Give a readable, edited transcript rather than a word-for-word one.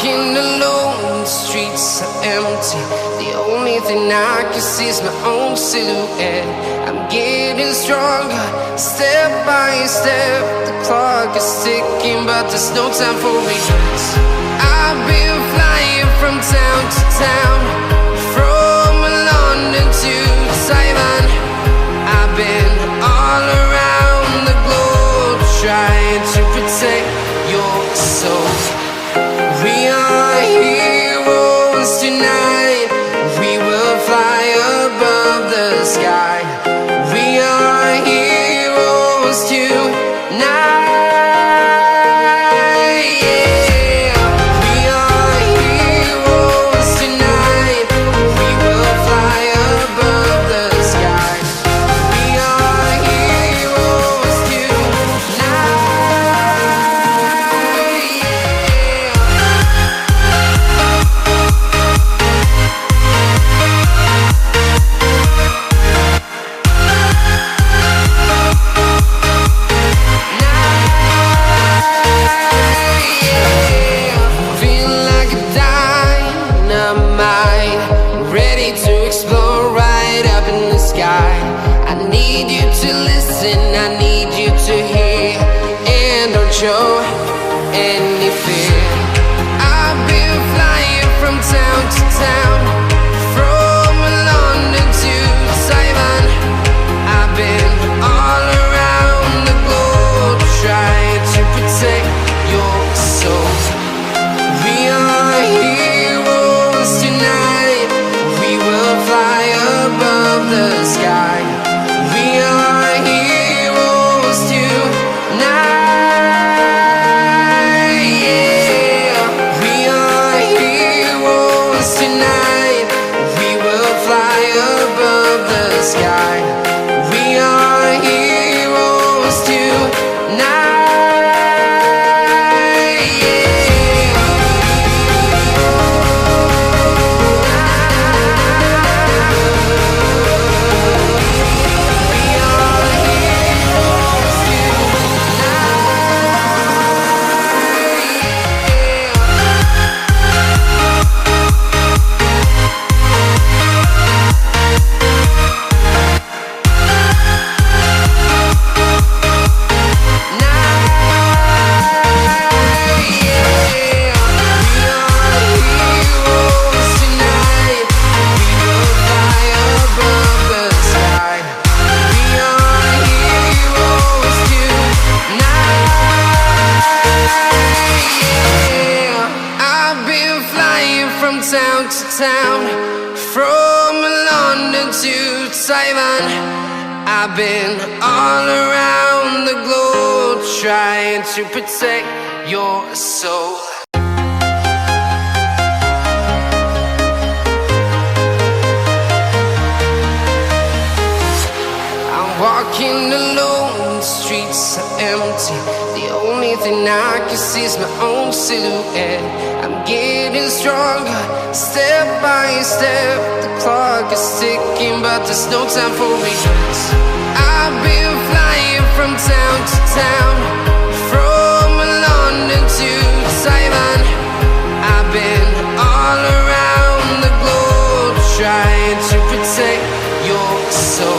walking alone, the streets are empty. The only thing I can see is my own silhouette. I'm getting stronger, step by step. The clock is ticking, but there's no time for regrets. I've been flying from town to town, from London to Taiwan. I've been all around the globe, trying to protect your soul. We are heroes tonight. We will fly above the sky. We are heroes tonight. Yeah. We are heroes tonight. We will fly above the sky. We are heroes tonight. I need you to hear, and don't show any fear. I've been flying from town to town, from London to Taiwan. I've been all around the globe, trying to protect your soul. We are heroes tonight. We will fly above the sky. We are heroes tonight. Yeah. We are heroes tonight. We will fly above the sky. We are heroes tonight. From town to town, from London to Taiwan. I've been all around the globe, trying to protect your soul. I'm walking alone, the streets are empty. The only thing I can see is my own silhouette. I'm getting stronger, step by step. The clock is ticking, but there's no time for regrets. I've been flying from town to town, from London to Taiwan. I've been all around the globe, trying to protect your soul.